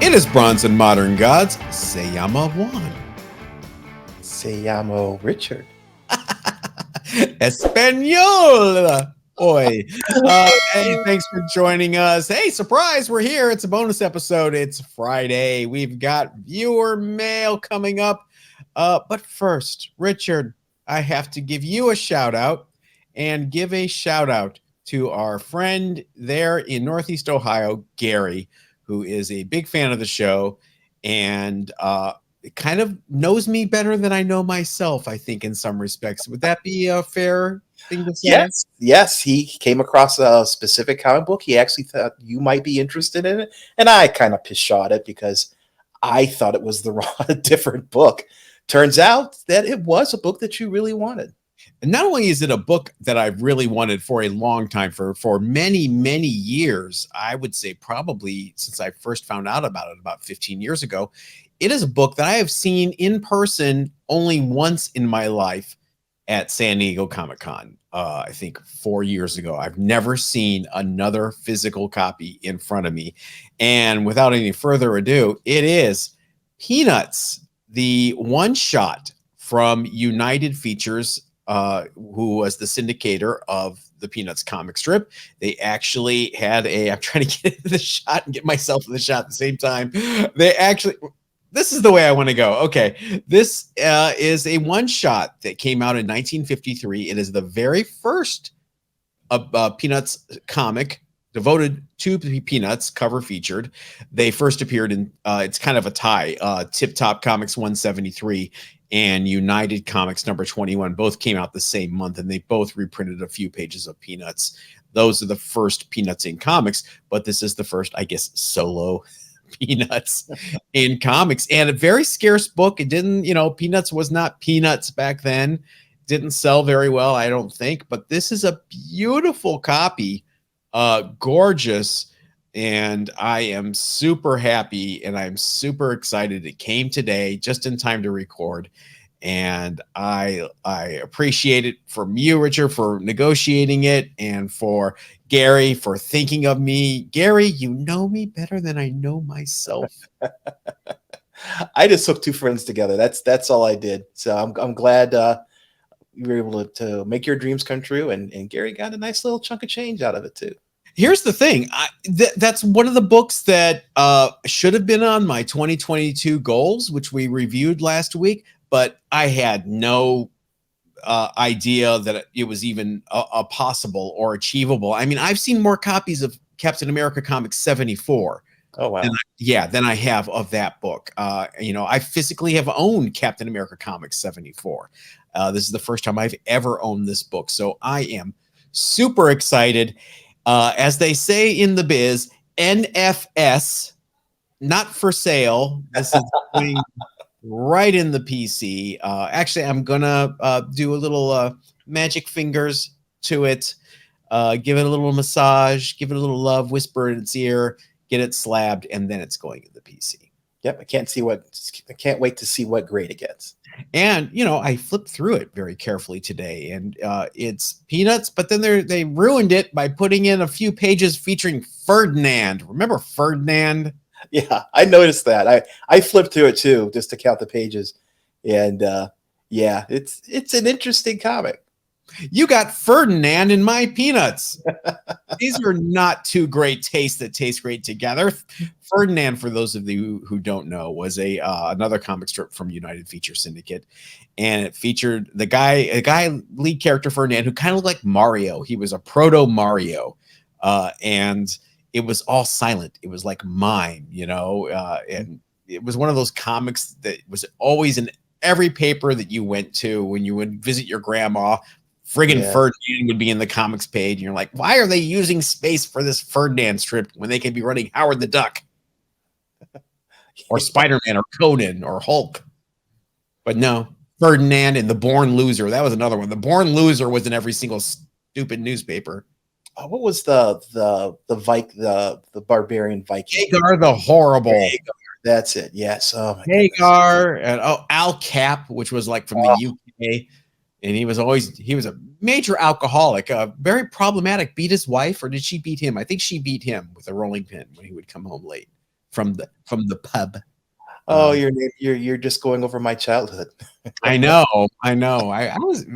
It is Bronze and Modern Gods. Se llama Juan. Se llamo Richard. Espanol. Oi. Hey, thanks for joining us. Hey, surprise, we're here. It's a bonus episode. It's Friday. We've got viewer mail coming up. But first, Richard, I have to give you a shout out and give a shout out to our friend there in Northeast Ohio, Gary, who is a big fan of the show and kind of knows me better than I know myself, I think, in some respects. Would that be a fair thing to say? Yes. He came across a specific comic book. He actually thought you might be interested in it. And I kind of pishawed it because I thought it was the wrong, different book. Turns out that it was a book that you really wanted. And not only is it a book that I've really wanted for a long time, for many, many years, I would say probably since I first found out about it about 15 years ago, it is a book that I have seen in person only once in my life at San Diego Comic-Con, I think 4 years ago. I've never seen another physical copy in front of me. And without any further ado, it is Peanuts, the one-shot from United Features, who was the syndicator of the Peanuts comic strip. They actually had I'm trying to get into the shot and get myself in the shot at the same time. This is the way I want to go. Okay. This is a one shot that came out in 1953. It is the very first Peanuts comic devoted to Peanuts, cover featured. They first appeared in, it's kind of a tie, Tip Top Comics 173 and United Comics number 21 both came out the same month, and they both reprinted a few pages of Peanuts. Those are the first Peanuts in comics, but this is the first, I guess, solo Peanuts in comics, and a very scarce book. It didn't, Peanuts was not Peanuts back then. Didn't sell very well, I don't think, but this is a beautiful copy, gorgeous. And I am super happy and I'm super excited. It came today just in time to record. And I appreciate it from you, Richard, for negotiating it, and for Gary for thinking of me. Gary, you know me better than I know myself. I just hooked two friends together. That's all I did. So I'm glad you were able to make your dreams come true, and Gary got a nice little chunk of change out of it too. Here's the thing. That's one of the books that should have been on my 2022 goals, which we reviewed last week, but I had no idea that it was even a possible or achievable. I mean, I've seen more copies of Captain America Comics 74. Oh, wow. Than I have of that book. I physically have owned Captain America Comics 74. This is the first time I've ever owned this book. So I am super excited. As they say in the biz, NFS, not for sale. This is going right in the PC. Actually, I'm gonna do a little magic fingers to it, give it a little massage, give it a little love, whisper in its ear, get it slabbed, and then it's going in the PC. Yep, I can't wait to see what grade it gets. And I flipped through it very carefully today, and it's Peanuts, but then they ruined it by putting in a few pages featuring Ferdinand. Remember Ferdinand? Yeah, I noticed that. I flipped through it too, just to count the pages, and yeah, it's an interesting comic. You got Ferdinand in my Peanuts. These are not two great tastes that taste great together. Ferdinand, for those of you who don't know, was another comic strip from United Feature Syndicate, and it featured a guy lead character Ferdinand who kind of like Mario. He was a proto Mario, and it was all silent. It was like mime, and it was one of those comics that was always in every paper that you went to when you would visit your grandma. Friggin' Ferdinand would be in the comics page, and you're like, why are they using space for this Ferdinand strip when they could be running Howard the Duck or Spider-Man or Conan or Hulk? But no, Ferdinand and the Born Loser. That was another one. The Born Loser was in every single stupid newspaper. Oh, what was the barbarian Viking? Hagar the Horrible. Hagar, that's it. Yes. Oh my Hagar and Al Cap, which was like from the UK. And he was a major alcoholic, very problematic. Beat his wife, or did she beat him? I think she beat him with a rolling pin when he would come home late. from the pub. Oh, you're just going over my childhood. I know, I know.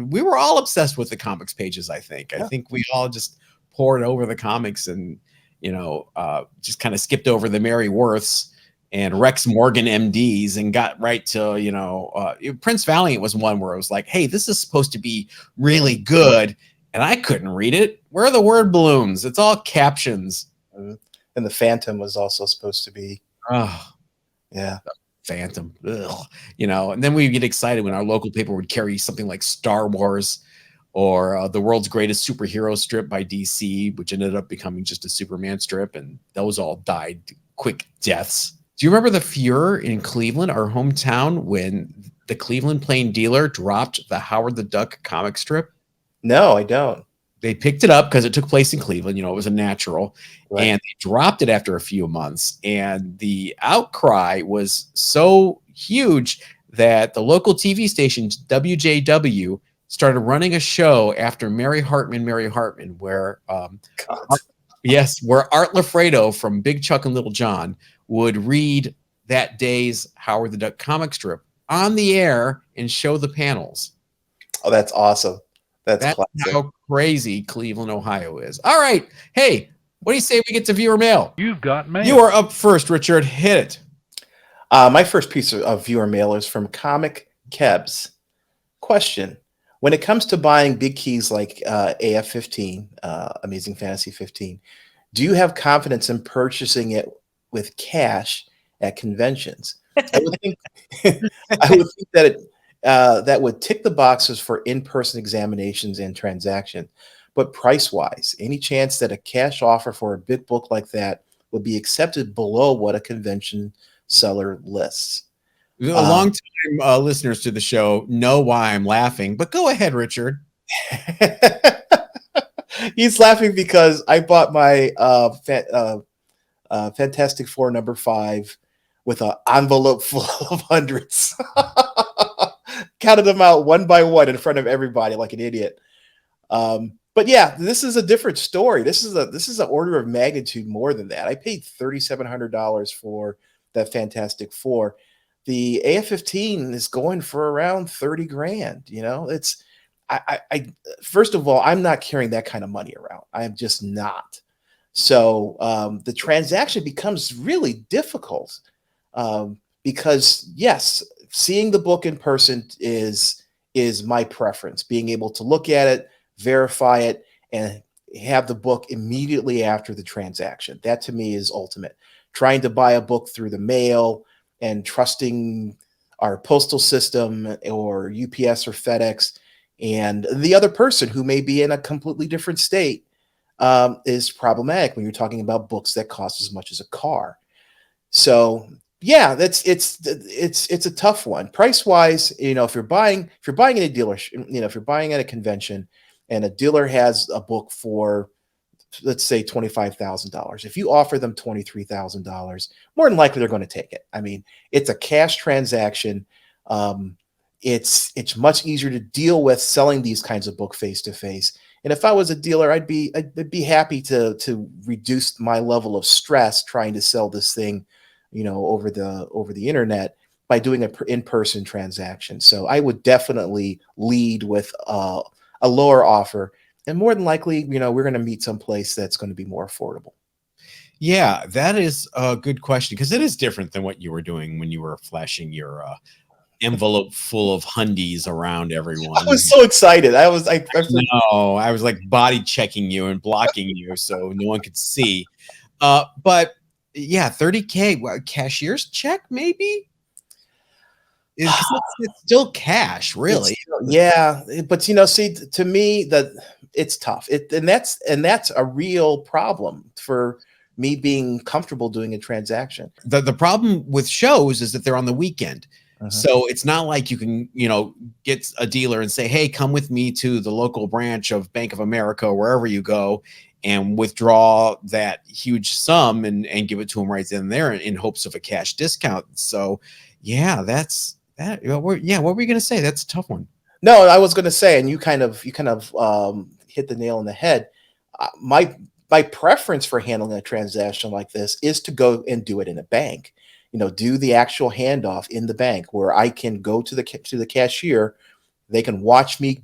We were all obsessed with the comics pages. I Yeah. think we all just poured over the comics and just kind of skipped over the Mary Worths and Rex Morgan MDs and got right to Prince Valiant was one where it was like, hey, this is supposed to be really good, and I couldn't read it. Where are the word balloons? It's all captions. And the Phantom was also supposed to be. Oh, yeah. Phantom, ugh. And then we get excited when our local paper would carry something like Star Wars or the world's greatest superhero strip by DC, which ended up becoming just a Superman strip, and those all died quick deaths. Do you remember the furor in Cleveland, our hometown, when the Cleveland Plain Dealer dropped the Howard the Duck comic strip? No, I don't. They picked it up because it took place in Cleveland. It was a natural, Right. and they dropped it after a few months. And the outcry was so huge that the local TV station WJW started running a show after Mary Hartman, where where Art Lafredo from Big Chuck and Little John would read that day's Howard the Duck comic strip on the air and show the panels. Oh, that's awesome. That's how crazy Cleveland, Ohio is. All right. Hey, what do you say we get to viewer mail? You've got mail. You are up first, Richard. Hit it. My first piece of viewer mail is from Comic Kebs. Question. When it comes to buying big keys like AF-15, Amazing Fantasy 15, do you have confidence in purchasing it with cash at conventions? I would think, that that would tick the boxes for in-person examinations and transaction. But price-wise, any chance that a cash offer for a big book like that would be accepted below what a convention seller lists? Long-time listeners to the show know why I'm laughing, but go ahead, Richard. He's laughing because I bought my Fantastic Four #5 with an envelope full of hundreds. Counted them out one by one in front of everybody like an idiot. But yeah, this is a different story. This is an order of magnitude more than that. I paid $3,700 for that Fantastic Four. The AF-15 is going for around 30 grand. It's I first of all, I'm not carrying that kind of money around. I'm just not. So the transaction becomes really difficult because yes, seeing the book in person is my preference. Being able to look at it, verify it, and have the book immediately after the transaction. That to me is ultimate. Trying to buy a book through the mail and trusting our postal system or UPS or FedEx and the other person who may be in a completely different state is problematic when you're talking about books that cost as much as a car. So yeah, it's a tough one. Price wise, if you're buying at a dealership, if you're buying at a convention and a dealer has a book for, let's say $25,000. If you offer them $23,000, more than likely they're going to take it. I mean, it's a cash transaction. It's much easier to deal with selling these kinds of book face to face. And if I was a dealer, I'd be happy to reduce my level of stress trying to sell this thing, over the internet by doing an in-person transaction. So I would definitely lead with a lower offer. And more than likely, we're going to meet someplace that's going to be more affordable. Yeah, that is a good question because it is different than what you were doing when you were flashing your envelope full of hundies around everyone. I was so excited. I was like body checking you and blocking you so no one could see. But yeah, $30K cashier's check maybe. It's still cash, really. Yeah, but see, to me, that it's tough. And that's a real problem for me being comfortable doing a transaction. The problem with shows is that they're on the weekend. So it's not like you can, get a dealer and say, hey, come with me to the local branch of Bank of America, wherever you go, and withdraw that huge sum and give it to them right then and there in hopes of a cash discount. So yeah, that's that. Yeah, what were you going to say? That's a tough one. No, I was going to say, and you kind of hit the nail on the head. My my preference for handling a transaction like this is to go and do it in a bank. Do the actual handoff in the bank where I can go to the cashier. They can watch me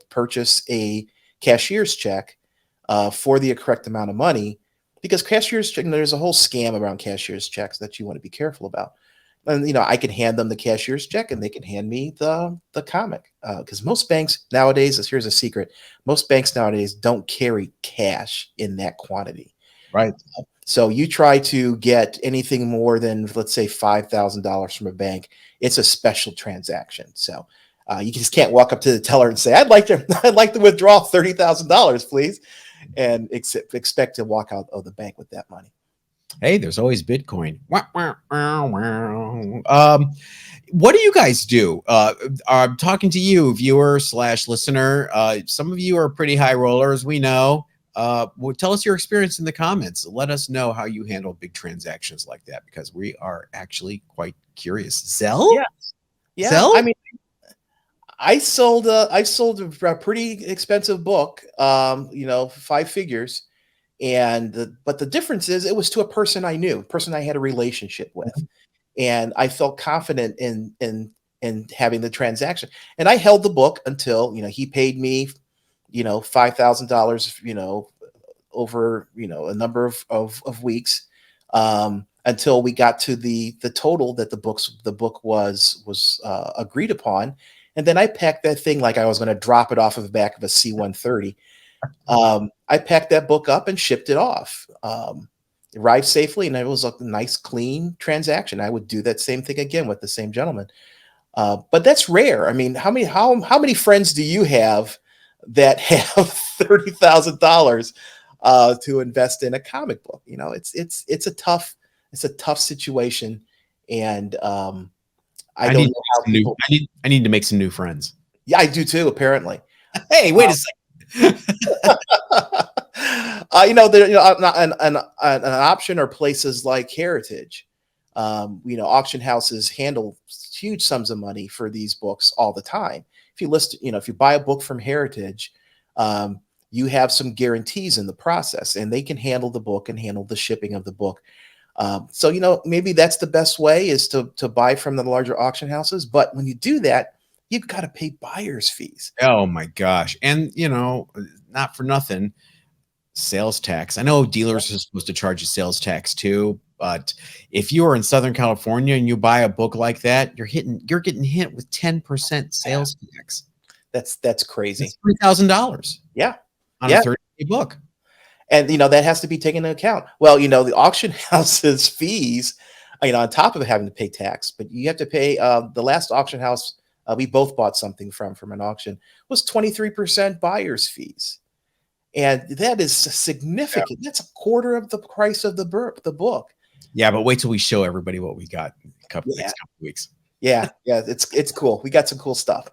purchase a cashier's check for the correct amount of money, because cashier's check, there's a whole scam around cashier's checks that you want to be careful about. And I can hand them the cashier's check and they can hand me the comic, because most banks nowadays, here's a secret, most banks nowadays don't carry cash in that quantity. Right. So you try to get anything more than, let's say, $5,000 from a bank, it's a special transaction. So you just can't walk up to the teller and say, I'd like to withdraw $30,000, please, and expect to walk out of the bank with that money. Hey, there's always Bitcoin. What do you guys do? I'm talking to you, viewer/listener. Some of you are pretty high rollers, we know. Tell us your experience in the comments. Let us know how you handle big transactions like that, because we are actually quite curious. Zell? Yeah. Zell? I mean, I sold a pretty expensive book, 5 figures. But the difference is it was to a person I knew, a person I had a relationship with. And I felt confident in having the transaction. And I held the book until, he paid me, $5,000, over, a number of weeks, until we got to the total that the book was agreed upon. And then I packed that thing like I was going to drop it off of the back of a C-130. I packed that book up and shipped it off. Arrived safely, and it was a nice, clean transaction. I would do that same thing again with the same gentleman. But that's rare. I mean, how many friends do you have that have $30,000 to invest in a comic book? It's a tough situation, and I don't know how people. I need to make some new friends. Yeah, I do too. Apparently. Hey, wait a second. An option are places like Heritage. Auction houses handle huge sums of money for these books all the time. If you buy a book from Heritage, you have some guarantees in the process, and they can handle the book and handle the shipping of the book. So maybe that's the best way, is to buy from the larger auction houses. But when you do that, you've got to pay buyer's fees. Oh my gosh. And not for nothing, sales tax. I know dealers are supposed to charge you sales tax too, but if you are in Southern California and you buy a book like that, you're getting hit with 10% sales tax. That's crazy. That's $3,000. Yeah. On a 30-day book. And that has to be taken into account. Well, the auction house's fees, on top of having to pay tax, but you have to pay the last auction house we both bought something from an auction, was 23% buyer's fees. And that is significant. Yeah. That's a quarter of the price of the book. Yeah, but wait till we show everybody what we got in next couple weeks. Yeah, it's cool. We got some cool stuff.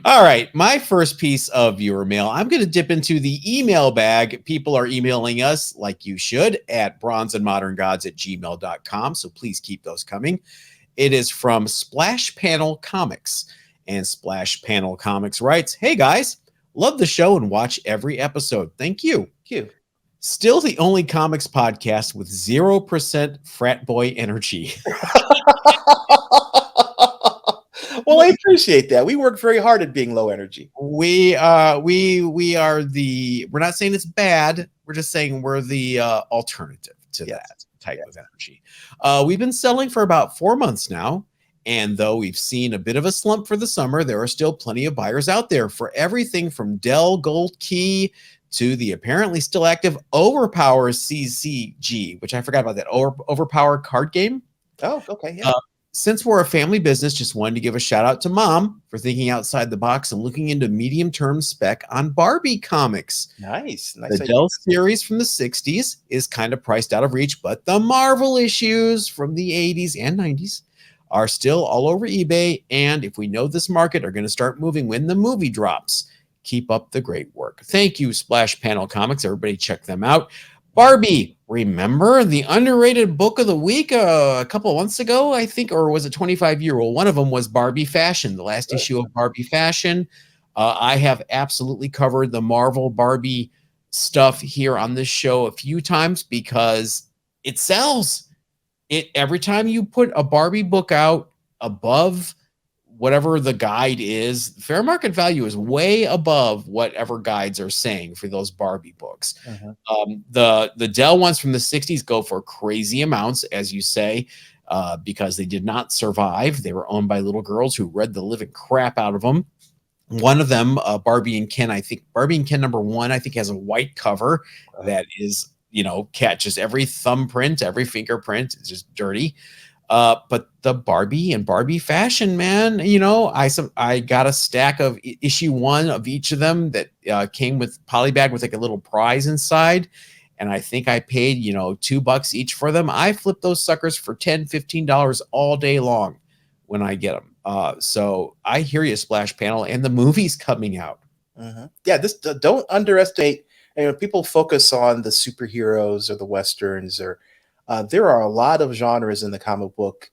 All right, my first piece of viewer mail. I'm going to dip into the email bag. People are emailing us, like you should, at bronzeandmoderngods@gmail.com. So please keep those coming. It is from Splash Panel Comics. And Splash Panel Comics writes, "Hey guys, love the show and watch every episode. Thank you. Thank you. Still the only comics podcast with 0% frat boy energy." Well, I appreciate that. We work very hard at being low energy. We're not saying it's bad. We're just saying we're the alternative to that type of energy. We've been selling for about 4 months now. And though we've seen a bit of a slump for the summer, there are still plenty of buyers out there for everything from Dell Gold Key to the apparently still active Overpower CCG, which I forgot about that, Overpower card game. Oh, okay. Yeah. Since we're a family business, just wanted to give a shout out to Mom for thinking outside the box and looking into medium-term spec on Barbie comics. Nice. The Dell series from the 60s is kind of priced out of reach, but the Marvel issues from the 80s and 90s are still all over eBay, and if we know this market, are going to start moving when the movie drops. Keep up the great work. Thank you, Splash Panel Comics. Everybody check them out. Barbie, remember the underrated book of the week a couple of months ago, I think, or was it 25-year-old? One of them was Barbie Fashion, the last issue of Barbie Fashion. I have absolutely covered the Marvel Barbie stuff here on this show a few times because it sells. It every time you put a Barbie book out above whatever the guide is, fair market value is way above whatever guides are saying for those Barbie books. Mhm. The Dell ones from the 60s go for crazy amounts, as you say, because they did not survive. They were owned by little girls who read the living crap out of them. One of them, Barbie and Ken, I think Barbie and Ken #1, I think has a white cover that is, catches every thumbprint, every fingerprint. It's just dirty. But the Barbie and Barbie fashion, man, I got a stack of issue 1 of each of them that came with polybag with like a little prize inside. And I think I paid, $2 each for them. I flip those suckers for $10, $15 all day long when I get them. So I hear you, Splash Panel, and the movie's coming out. Yeah, this don't underestimate. People focus on the superheroes or the westerns, or there are a lot of genres in the comic book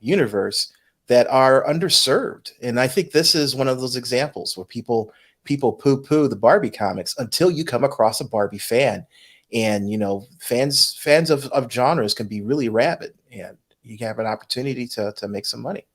universe that are underserved, and I think this is one of those examples where people poo-poo the Barbie comics until you come across a Barbie fan, and fans of genres can be really rabid, and you have an opportunity to make some money.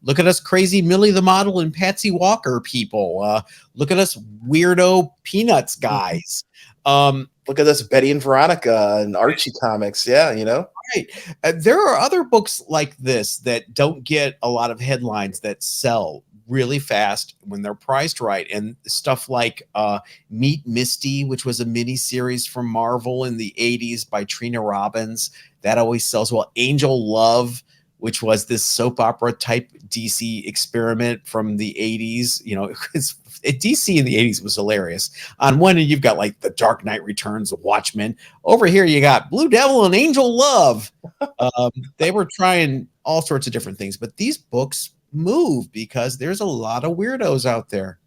Look at us crazy Millie the Model and Patsy Walker people. Look at us weirdo Peanuts guys. Look at this Betty and Veronica and Archie comics. Yeah, Right. There are other books like this that don't get a lot of headlines that sell really fast when they're priced right. And stuff like Meet Misty, which was a mini series from Marvel in the 80s by Trina Robbins. That always sells well. Angel Love, which was this soap opera type DC experiment from the 80s. DC in the 80s was hilarious. On one end, you've got like The Dark Knight Returns, The Watchmen. Over here, you got Blue Devil and Angel Love. They were trying all sorts of different things, but these books move because there's a lot of weirdos out there.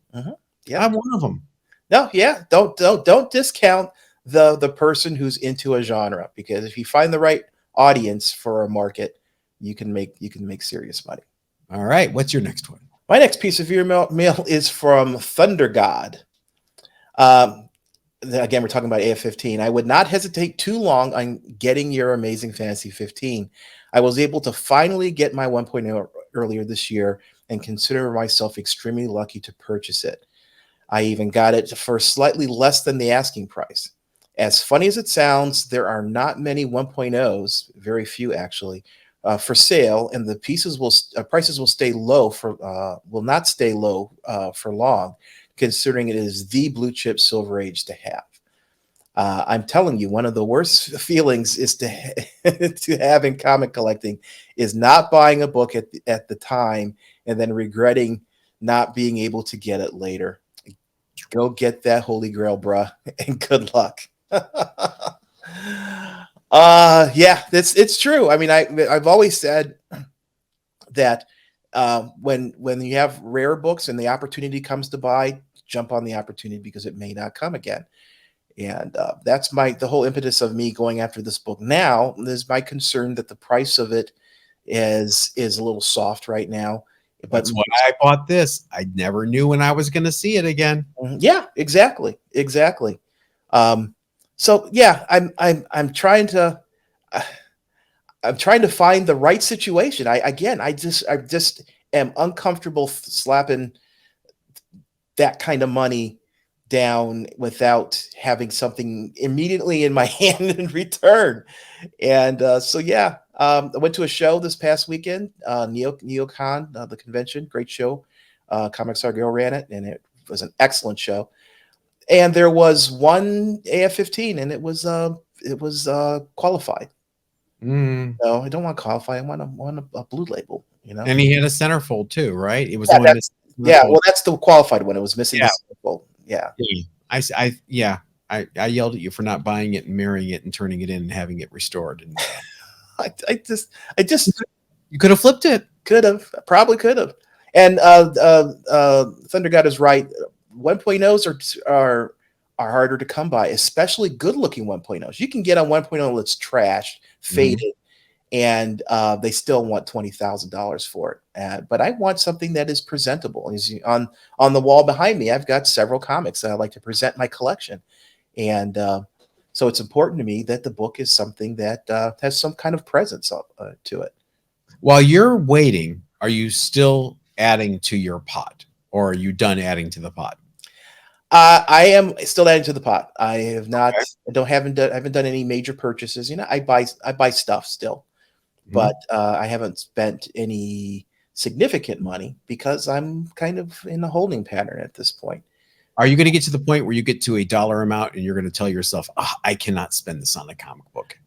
Yeah, I'm one of them. No, yeah, don't discount the person who's into a genre, because if you find the right audience for a market, you can make serious money. All right, what's your next one? My next piece of your mail is from Thunder God. Again, we're talking about AF-15. I would not hesitate too long on getting your Amazing Fantasy 15. I was able to finally get my 1.0 earlier this year and consider myself extremely lucky to purchase it. I even got it for slightly less than the asking price. As funny as it sounds, there are not many 1.0s, very few actually, for sale, and the prices will stay low will not stay low for long, considering it is the blue chip Silver Age to have. I'm telling you, one of the worst feelings is to have in comic collecting is not buying a book at the time and then regretting not being able to get it later. Go get that Holy Grail, bruh, and good luck. Yeah, it's true. I mean, I've always said that when you have rare books and the opportunity comes to buy, jump on the opportunity because it may not come again. And that's the whole impetus of me going after this book now. Is my concern that the price of it is a little soft right now. But that's why I bought this. I never knew when I was going to see it again. Yeah, exactly. So yeah, I'm trying to find the right situation. I just am uncomfortable slapping that kind of money down without having something immediately in my hand in return. And so yeah, I went to a show this past weekend, NeoCon, the convention, great show. Comics Are Girl ran it, and it was an excellent show. And there was one AF-15, and it was qualified. No, I don't want qualified. I want a blue label. And he had a centerfold too, right? It was well, that's the qualified one. It was missing the centerfold. Yeah. I yelled at you for not buying it and marrying it and turning it in and having it restored. And I just you could have flipped it. Probably could have. And Thunder God is right. 1.0s are harder to come by, especially good-looking 1.0s. You can get a 1.0 that's trashed, faded, and they still want $20,000 for it. But I want something that is presentable. On the wall behind me, I've got several comics that I like to present my collection, And so it's important to me that the book is something that has some kind of presence to it. While you're waiting, are you still adding to your pot, or are you done adding to the pot? I am still adding to the pot. I have not. Okay. I haven't done any major purchases. You know, I buy stuff still, but Mhm. I haven't spent any significant money because I'm kind of in a holding pattern at this point. Are you going to get to the point where you get to a dollar amount and you're going to tell yourself, "Ah, I cannot spend this on a comic book"?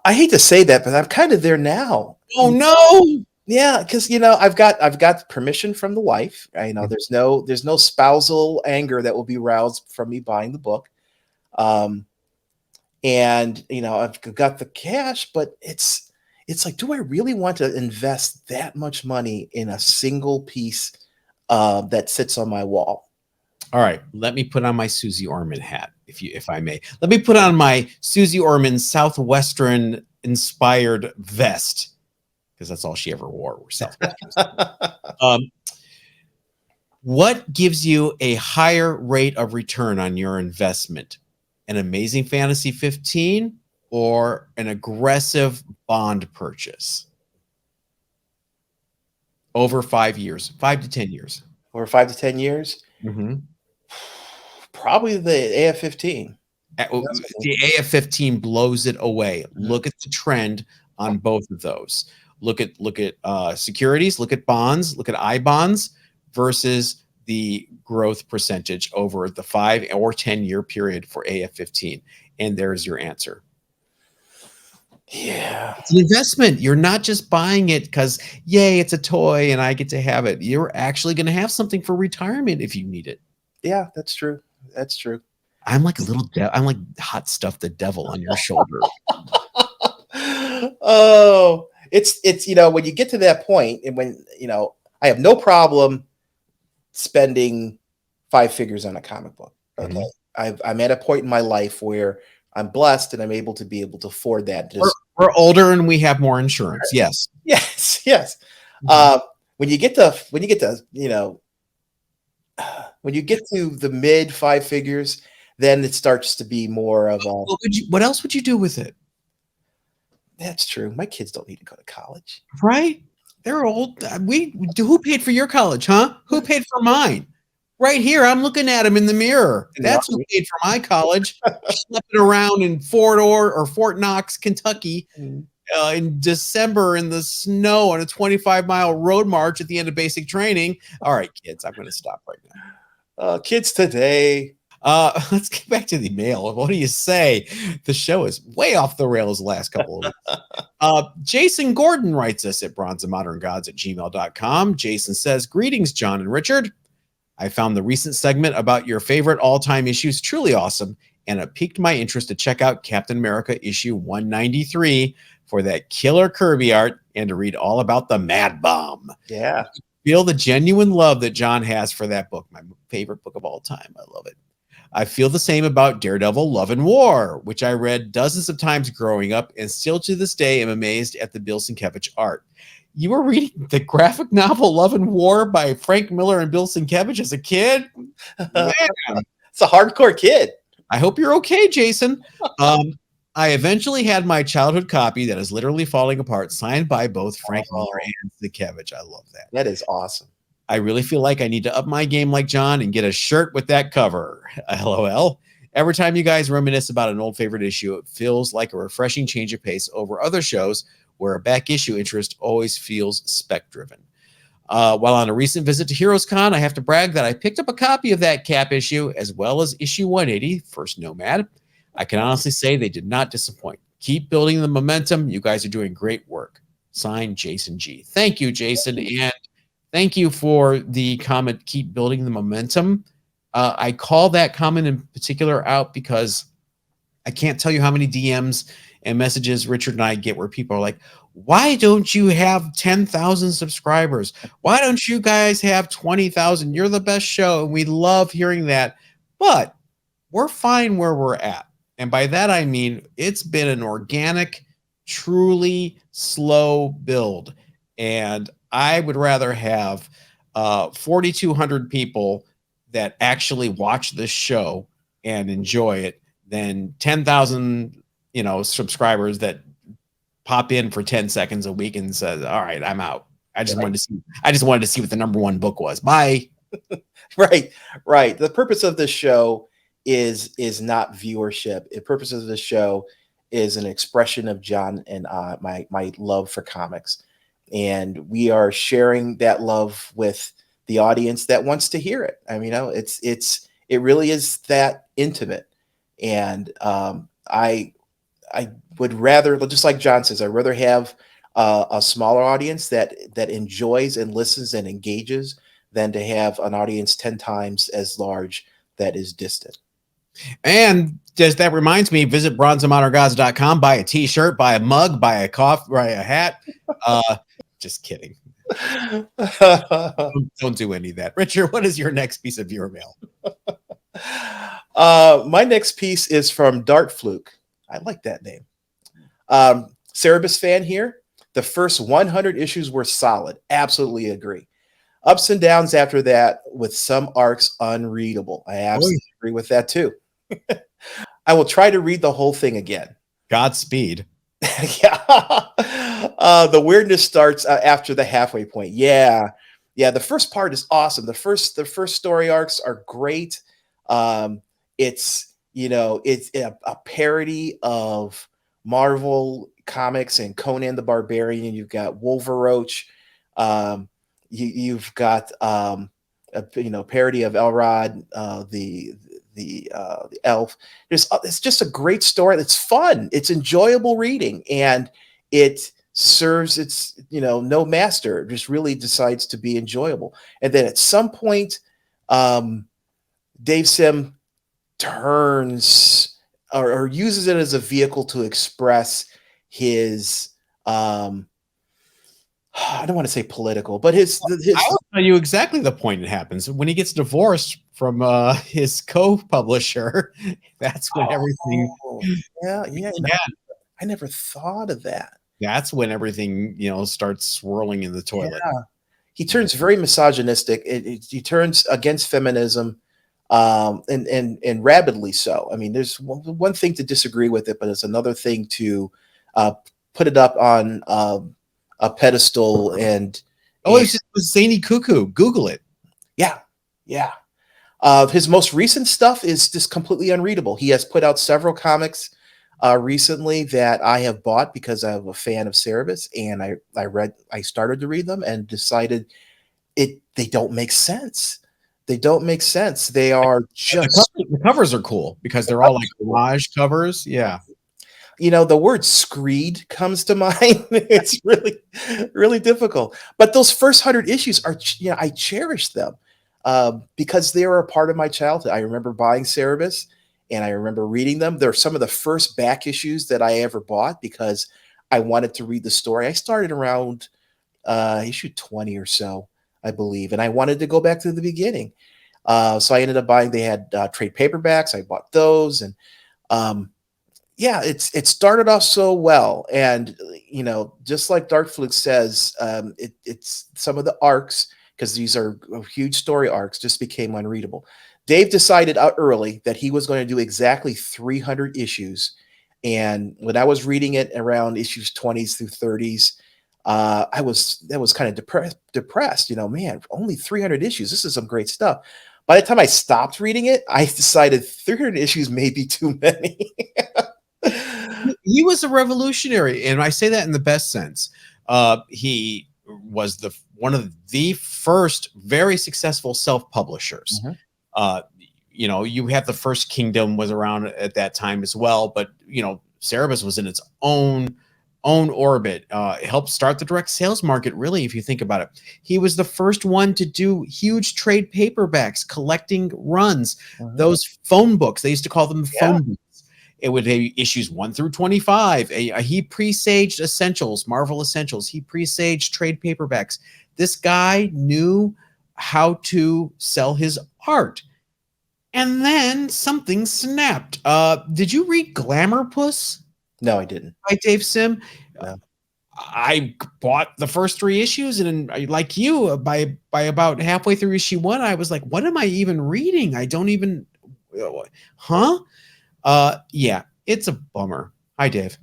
I hate to say that, but I'm kind of there now. Oh no! Yeah, because I've got permission from the wife. I know there's no spousal anger that will be roused from me buying the book. Um, and I've got the cash, but it's like, do I really want to invest that much money in a single piece that sits on my wall? All right, let me put on my Susie Orman hat, if I may. Let me put on my Susie Orman Southwestern inspired vest, because that's all she ever wore were Southwesterns. Um, what gives you a higher rate of return on your investment? An Amazing Fantasy 15 or an aggressive bond purchase over 5 years, 5 to 10 years? Or 5 to 10 years? Mhm. Probably the AF-15. The AF-15 blows it away. Look at the trend on both of those. Look at securities, look at bonds, look at I bonds versus the growth percentage over the 5 or 10-year period for AF-15. And there's your answer. Yeah. It's an investment. You're not just buying it because, yay, it's a toy and I get to have it. You're actually going to have something for retirement if you need it. Yeah, that's true. That's true. I'm like a little I'm like hot stuff the devil on your shoulder. Oh, it's when you get to that point, and when I have no problem spending 5 figures on a comic book. Okay, Mhm. I'm at a point in my life where I'm blessed and I'm able to afford that. We're, Just we're older and we have more insurance. Yes. yes, yes. Mhm. When you get to when you get to the mid 5 figures, then it starts to be more of a. What else would you do with it? That's true. My kids don't need to go to college. Right? They're old. Who paid for your college, huh? Who paid for mine? Right here, I'm looking at him in the mirror. No. That's who paid for my college. Schlepping around in Fort Knox, Kentucky, in December in the snow on a 25-mile road march at the end of basic training. All right, kids, I'm going to stop right now. Kids today. Let's get back to the mail. What do you say? The show is way off the rails the last couple of weeks. Jason Gordon writes us at bronzeandmoderngods@gmail.com. Jason says, greetings, John and Richard. I found the recent segment about your favorite all-time issues truly awesome, and it piqued my interest to check out Captain America issue 193 for that killer Kirby art and to read all about the Mad Bomb. Yeah. Feel the genuine love that John has for that book, my favorite book of all time. I love it. I feel the same about Daredevil Love and War, which I read dozens of times growing up and still to this day am amazed at the Bill Sienkiewicz art. You were reading the graphic novel Love and War by Frank Miller and Bill Sienkiewicz as a kid? Man, It's a hardcore kid. I hope you're okay, Jason. I eventually had my childhood copy that is literally falling apart, signed by both Frank Miller and Sienkiewicz. I love that. That is awesome. I really feel like I need to up my game like John and get a shirt with that cover. LOL. Every time you guys reminisce about an old favorite issue, it feels like a refreshing change of pace over other shows where a back issue interest always feels spec-driven. While on a recent visit to Heroes Con, I have to brag that I picked up a copy of that Cap issue as well as issue 180, First Nomad. I can honestly say they did not disappoint. Keep building the momentum. You guys are doing great work. Signed, Jason G. Thank you, Jason. And thank you for the comment, keep building the momentum. I call that comment in particular out because I can't tell you how many DMs and messages Richard and I get where people are like, why don't you have 10,000 subscribers? Why don't you guys have 20,000? You're the best show. And we love hearing that. But we're fine where we're at. And by that, I mean, it's been an organic, truly slow build. And I would rather have 4,200 people that actually watch this show and enjoy it than 10,000, subscribers that pop in for 10 seconds a week and says, all right, I'm out. I just wanted to see what the number one book was. Bye. Right, right. The purpose of this show is not viewership. The purpose of this show is an expression of John and my love for comics, and we are sharing that love with the audience that wants to hear it. I mean, it really is that intimate, and I would rather, just like John says, I'd rather have a smaller audience that enjoys and listens and engages than to have an audience 10 times as large that is distant. And just that reminds me, visit bronzeandmoderngods.com, buy a t-shirt, buy a mug, buy a coffee, buy a hat. Just kidding. Don't do any of that. Richard, what is your next piece of viewer mail? My next piece is from Dart Fluke. I like that name. Cerebus fan here. The first 100 issues were solid. Absolutely agree. Ups and downs after that, with some arcs unreadable. I absolutely agree with that too. I will try to read the whole thing again. Godspeed. Yeah. The weirdness starts after the halfway point. Yeah. The first part is awesome. The first story arcs are great. It's a parody of Marvel comics and Conan the Barbarian. You've got Wolveroach. You've got a parody of Elrod, the elf. It's just a great story. It's fun. It's enjoyable reading, and it serves its no master. It just really decides to be enjoyable. And then at some point, Dave Sim turns or uses it as a vehicle to express his I don't want to say political, but his I will tell you exactly the point it happens. When he gets divorced from his co-publisher, that's when everything. Yeah. I never thought of that. That's when everything, starts swirling in the toilet. Yeah. He turns very misogynistic. He turns against feminism, and rabidly so. I mean, there's one thing to disagree with it, but it's another thing to put it up on a pedestal and it's just zany cuckoo. Google it. Yeah. His most recent stuff is just completely unreadable. He has put out several comics recently that I have bought because I'm a fan of Cerebus, and I started to read them and decided they don't make sense. They don't make sense. They are just the covers are cool because they're all like collage covers. Yeah. The word screed comes to mind. It's really, really difficult. But those first 100 issues are, I cherish them because they were a part of my childhood. I remember buying Cerebus, and I remember reading them. They're some of the first back issues that I ever bought because I wanted to read the story. I started around issue 20 or so, I believe, and I wanted to go back to the beginning. So I ended up buying. They had trade paperbacks. I bought those, and it started off so well, and just like Dark Fluke says, it's some of the arcs, because these are huge story arcs, just became unreadable. Dave decided out early that he was going to do exactly 300 issues, and when I was reading it around issues 20s through 30s, that was kind of depressed. Man, only 300 issues. This is some great stuff. By the time I stopped reading it, I decided 300 issues may be too many. He was a revolutionary, and I say that in the best sense. He was one of the first very successful self-publishers. Mm-hmm. You have the First Kingdom was around at that time as well, but Cerebus was in its own orbit. Helped start the direct sales market, really, if you think about it. He was the first one to do huge trade paperbacks, collecting runs. Mm-hmm. Those phone books, they used to call them phone books. It would be issues 1 through 25. He presaged Essentials, Marvel Essentials. He presaged trade paperbacks. This guy knew how to sell his art. And then something snapped. Did you read Glamour Puss? No, I didn't. By Dave Sim? No. I bought the first 3 issues, and like you, by about halfway through issue 1, I was like, what am I even reading? Huh? Yeah, it's a bummer. Hi, Dave.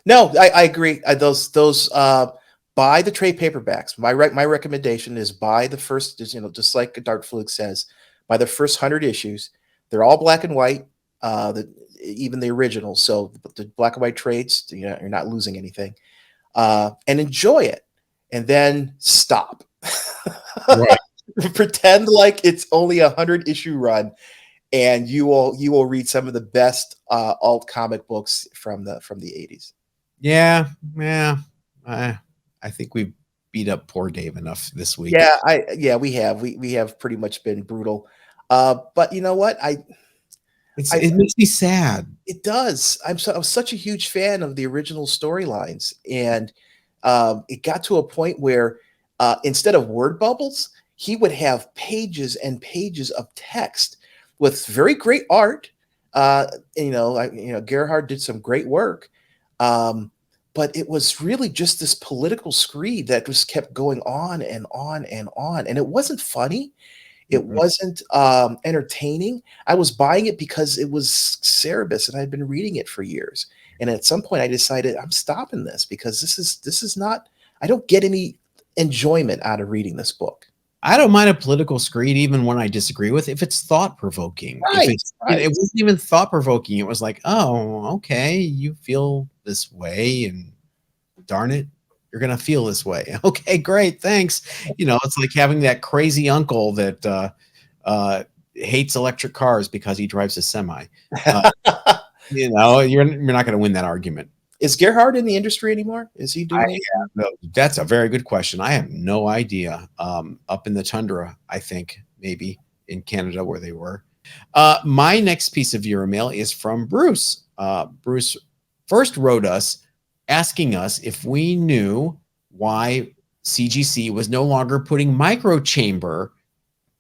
No, I agree. Those buy the trade paperbacks. My recommendation is buy the first, just like Dark Fluke says, buy the first 100 issues. They're all black and white. Even the originals. So the black and white trades, you're not losing anything. And enjoy it, and then stop. Right. Pretend like it's only a 100 issue run, and you will read some of the best alt comic books from the 80s. Yeah, yeah. I think we beat up poor Dave enough this week. Yeah, we have pretty much been brutal. But you know what? I It makes me sad. It does. I'm such a huge fan of the original storylines, and it got to a point where instead of word bubbles, he would have pages and pages of text with very great art. Gerhard did some great work, but it was really just this political screed that just kept going on and on and on, and it wasn't funny. It Mhm. wasn't entertaining. I was buying it because it was Cerebus, and I'd been reading it for years. And at some point, I decided I'm stopping this because this is not. I don't get any enjoyment out of reading this book. I don't mind a political screed even when I disagree with if it's thought provoking. If Right, it's it right. wasn't even thought provoking. It was like, oh, okay, you feel this way, and darn it, you're gonna feel this way. Okay, great, thanks. It's like having that crazy uncle that hates electric cars because he drives a semi. Uh, you're not gonna win that argument. Is Gerhard in the industry anymore? Is he I doing anything? no, that's a very good question. I have no idea. Up in the tundra, I think maybe in Canada where they were. My next piece of viewer mail is from Bruce. Bruce first wrote us asking us if we knew why CGC was no longer putting microchamber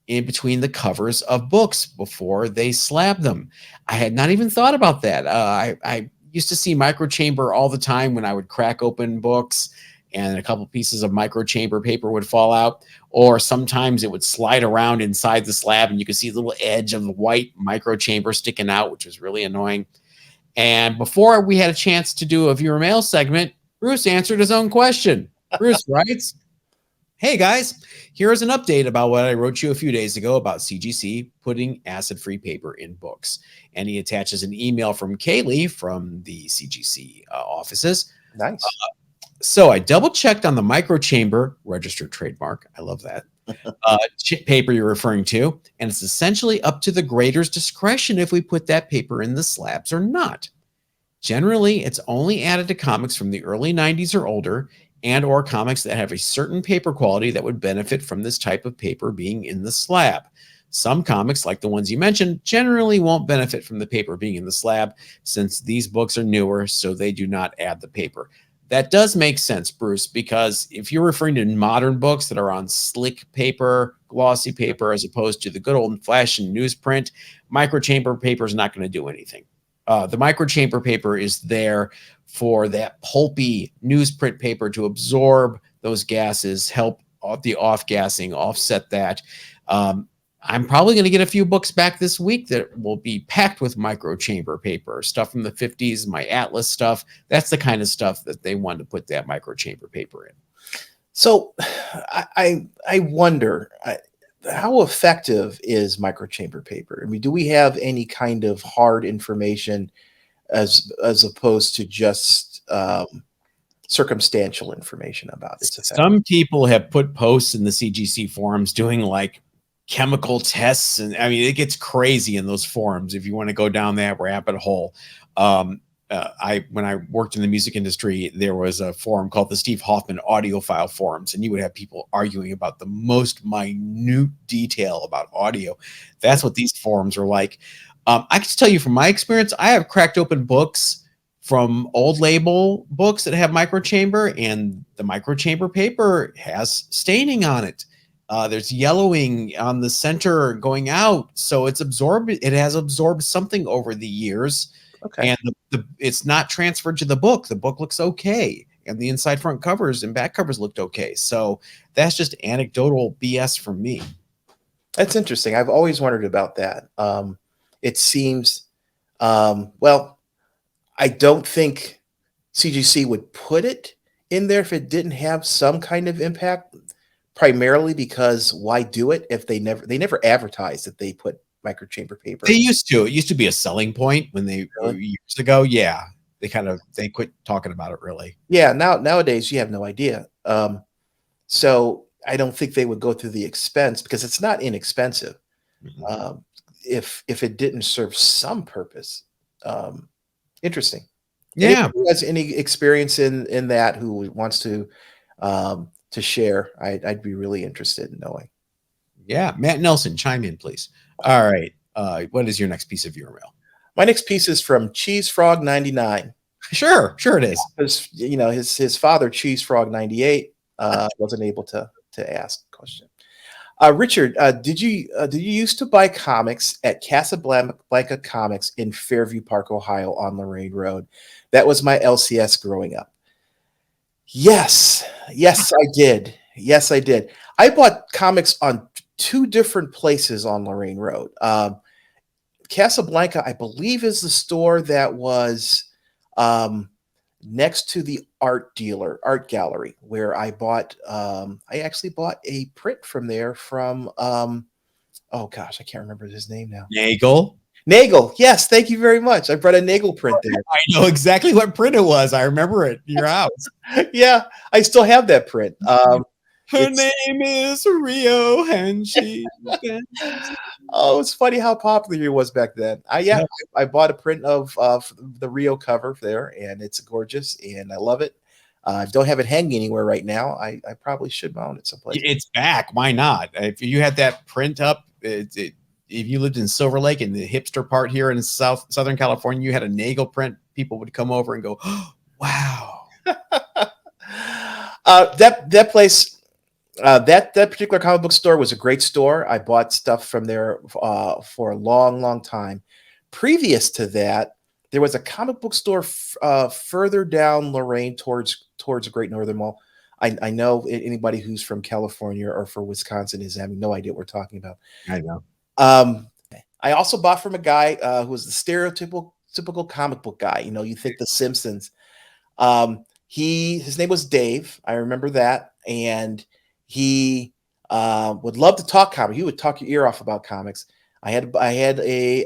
in between the covers of books before they slab them. I had not even thought about that. I used to see microchamber all the time when I would crack open books and a couple pieces of microchamber paper would fall out, or sometimes it would slide around inside the slab and you could see the little edge of the white microchamber sticking out, which was really annoying. And before we had a chance to do a viewer mail segment, Bruce answered his own question. Bruce writes, hey guys, here is an update about what I wrote you a few days ago about CGC putting acid-free paper in books. And he attaches an email from Kaylee from the CGC offices. Nice. So I double checked on the microchamber registered trademark. I love that. Paper you're referring to. And it's essentially up to the grader's discretion if we put that paper in the slabs or not. Generally, it's only added to comics from the early 90s or older, and or comics that have a certain paper quality that would benefit from this type of paper being in the slab. Some comics, like the ones you mentioned, generally won't benefit from the paper being in the slab since these books are newer, so they do not add the paper. That does make sense, Bruce, because if you're referring to modern books that are on slick paper, glossy paper, as opposed to the good old-fashioned newsprint, microchamber paper is not going to do anything. The microchamber paper is there for that pulpy newsprint paper to absorb those gases, help the off-gassing, offset that. I'm probably going to get a few books back this week that will be packed with microchamber paper, stuff from the 50s, my Atlas stuff. That's the kind of stuff that they want to put that microchamber paper in. So I wonder how effective is microchamber paper? I mean, do we have any kind of hard information as opposed to just circumstantial information about its effect? Some people have put posts in the CGC forums doing like chemical tests, and I mean it gets crazy in those forums if you want to go down that rabbit hole. When I worked in the music industry, there was a forum called the Steve Hoffman Audiophile Forums, and you would have people arguing about the most minute detail about audio. That's what these forums are like. I can tell you from my experience, I have cracked open books from old label books that have microchamber, and the microchamber paper has staining on it. There's yellowing on the center going out, so it's absorbed. It has absorbed something over the years. Okay. And it's not transferred to the book. The book looks okay, and the inside front covers and back covers looked okay. So that's just anecdotal BS from me. That's interesting. I've always wondered about that. it seems, well, I don't think CGC would put it in there if it didn't have some kind of impact, primarily because why do it if they never advertised that they put microchamber paper. They used to. It used to be a selling point when they Really? years ago. Yeah, they quit talking about it really. Yeah, nowadays you have no idea. So I don't think they would go through the expense because it's not inexpensive. Mhm. Um, if it didn't serve some purpose. Interesting. Anybody Yeah, who has any experience in that who wants to share, I'd be really interested in knowing. yeah. Matt Nelson, chime in, please. All right. What is your next piece of viewer mail? My next piece is from Cheese Frog 99. Sure, sure it is. Because his father, Cheese Frog 98, wasn't able to ask a question. Richard, did you used to buy comics at Casablanca Comics in Fairview Park, Ohio, on Lorraine Road? That was my LCS growing up. Yes, yes, I did. Yes, I did. I bought comics on two different places on Lorraine Road. Casablanca, I believe, is the store that was um, next to the art gallery, where I actually bought a print from there from, oh gosh, I can't remember his name now. Nagel. Nagel. Yes, thank you very much. I brought a Nagel print there. I know exactly what print it was. I remember it in your house. Yeah, I still have that print. Her It's name is Rio, and she. oh, it's funny how popular he was back then. Yeah, I bought a print of the Rio cover there, and it's gorgeous, and I love it. I don't have it hanging anywhere right now. I probably should mount it someplace. It's back. Why not? If you had that print up, if you lived in Silver Lake in the hipster part here in Southern California, you had a Nagel print, people would come over and go, oh, wow. That place, that particular comic book store was a great store. I bought stuff from there for a long, long time. Previous to that, there was a comic book store further down Lorraine towards the Great Northern Mall. I know anybody who's from California or for Wisconsin is having no idea what we're talking about. I know. I also bought from a guy who was the typical comic book guy. You think The Simpsons. His name was Dave. I remember that, and he would love to talk comics. He would talk your ear off about comics. I had a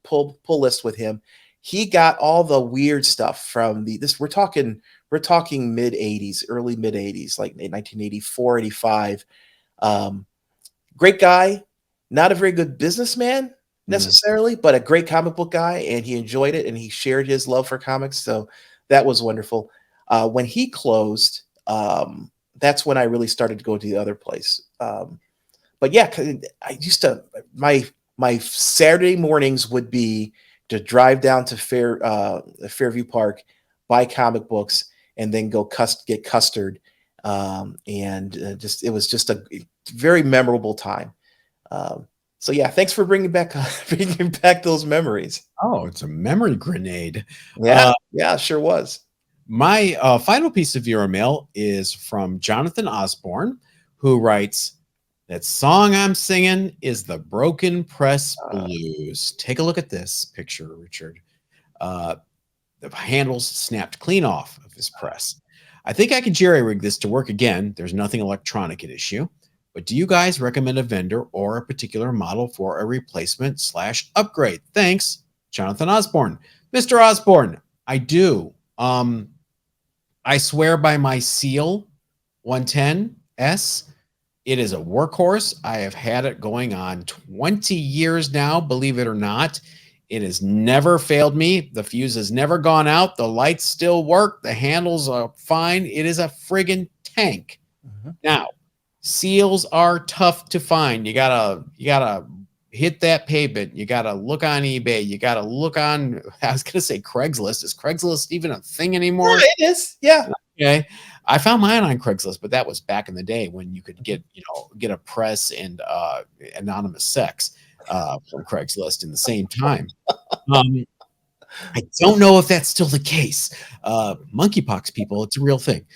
pull list with him. He got all the weird stuff from this. We're talking mid 80s, early mid 80s, like 1984, 85. Great guy, not a very good businessman necessarily, but a great comic book guy, and he enjoyed it and he shared his love for comics. So that was wonderful. When he closed, that's when I really started to go to the other place. But yeah, I used to my Saturday mornings would be to drive down to Fairview Park, buy comic books, and then go get custard. It was just a very memorable time. So yeah, thanks for bringing back those memories. Oh, it's a memory grenade. Yeah, yeah, sure was. My final piece of viewer mail is from Jonathan Osborne, who writes, that song I'm singing is the Broken Press Blues. Take a look at this picture, Richard. The handles snapped clean off of his press. I think I could jerry-rig this to work again. There's nothing electronic at issue. But do you guys recommend a vendor or a particular model for a replacement/upgrade? Thanks, Jonathan Osborne. Mr. Osborne, I do. I swear by my Seal 110S. It is a workhorse. I have had it going on 20 years now, believe it or not. It has never failed me. The fuse has never gone out. The lights still work. The handles are fine. It is a friggin' tank. Mm-hmm. Now, Seals are tough to find. You gotta hit that pavement. You gotta look on eBay. You gotta look on, I was gonna say Craigslist. Is Craigslist even a thing anymore? Yeah, it is. Yeah. Okay. I found mine on Craigslist, but that was back in the day when you could get a press and anonymous sex from Craigslist in the same time. I don't know if that's still the case. Monkeypox, people, it's a real thing.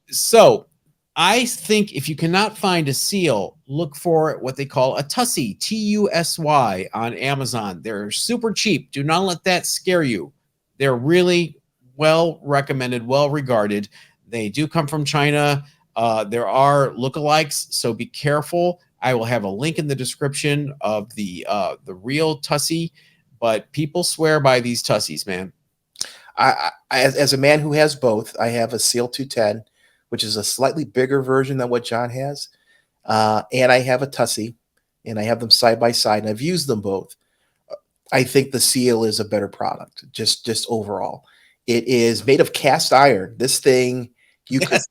So I think if you cannot find a seal, look for what they call a Tussy, Tussy, on Amazon. They're super cheap. Do not let that scare you. They're really well recommended, well regarded. They do come from China. There are lookalikes, so be careful. I will have a link in the description of the real Tussy, but people swear by these Tussies, man. As a man who has both, I have a Seal 210, which is a slightly bigger version than what John has, and I have a Tussy, and I have them side by side, and I've used them both. I think the Seal is a better product, just overall. It is made of cast iron. This thing, you could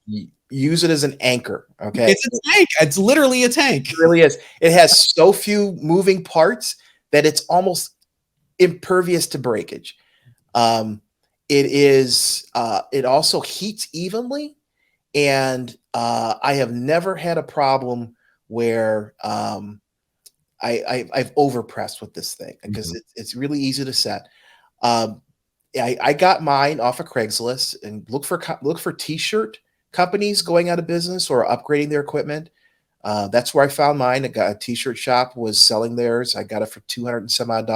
use it as an anchor. Okay, it's a tank. It's literally a tank. It really is. It has so few moving parts that it's almost impervious to breakage. It is. It also heats evenly, and I have never had a problem where I've overpressed with this thing because it's really easy to set. I got mine off of Craigslist and look for t-shirt companies going out of business or upgrading their equipment. That's where I found mine. I got a t-shirt shop was selling theirs. I got it for $200 and some odd.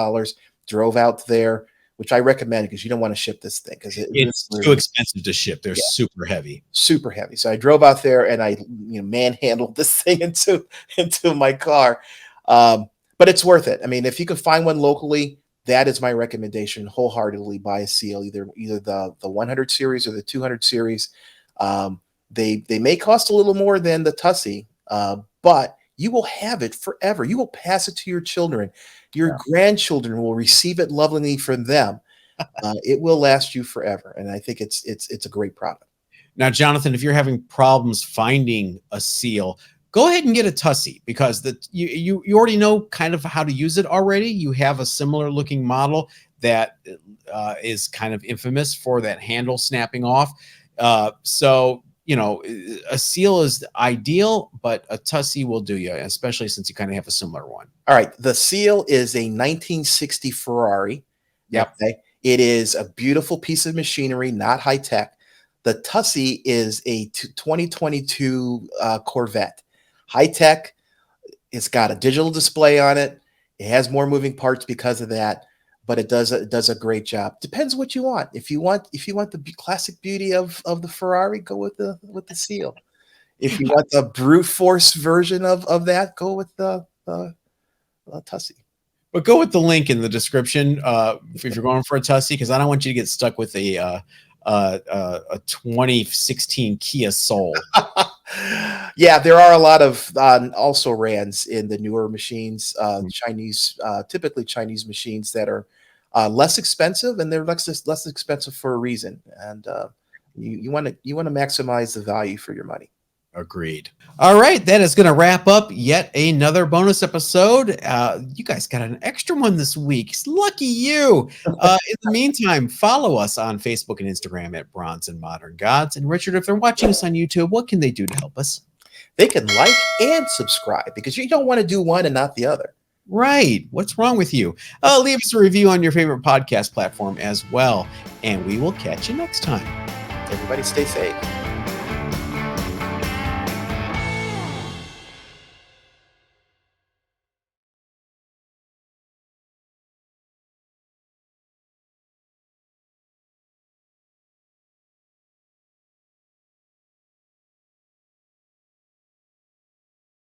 Drove out there, which I recommend because you don't want to ship this thing because it's too expensive to ship. They're super heavy. Super heavy. So I drove out there and I manhandled this thing into my car. But it's worth it. I mean, if you can find one locally, that is my recommendation. Wholeheartedly buy a Seal, either the 100 series or the 200 series. They may cost a little more than the Tussy, but you will have it forever. You will pass it to your children. Your grandchildren will receive it lovingly from them. It will last you forever, and I think it's a great product. Now, Jonathan, if you're having problems finding a Seal, go ahead and get a Tussy because you already know kind of how to use it already. You have a similar looking model that is kind of infamous for that handle snapping off. So a Seal is ideal, but a Tussy will do you, especially since you kind of have a similar one. All right. The Seal is a 1960 Ferrari. Yep. Okay. It is a beautiful piece of machinery, not high tech. The Tussy is a 2022 Corvette. High tech. It's got a digital display on it. It has more moving parts because of that, but it does a great job. Depends what you want. If you want the classic beauty of the Ferrari, go with the Seal. If you want the brute force version of that, go with the Tussy. But go with the link in the description if you're going for a Tussy, because I don't want you to get stuck with a 2016 Kia Soul. Yeah, there are a lot of also RANs in the newer machines, Chinese, typically Chinese machines that are less expensive, and they're less expensive for a reason. And you want to maximize the value for your money. Agreed. All right, that is going to wrap up yet another bonus episode. You guys got an extra one this week. Lucky you. In the meantime, follow us on Facebook and Instagram at Bronze and Modern Gods. And Richard, if they're watching us on YouTube, what can they do to help us? They can like and subscribe because you don't want to do one and not the other. Right. What's wrong with you? Leave us a review on your favorite podcast platform as well. And we will catch you next time. Everybody stay safe.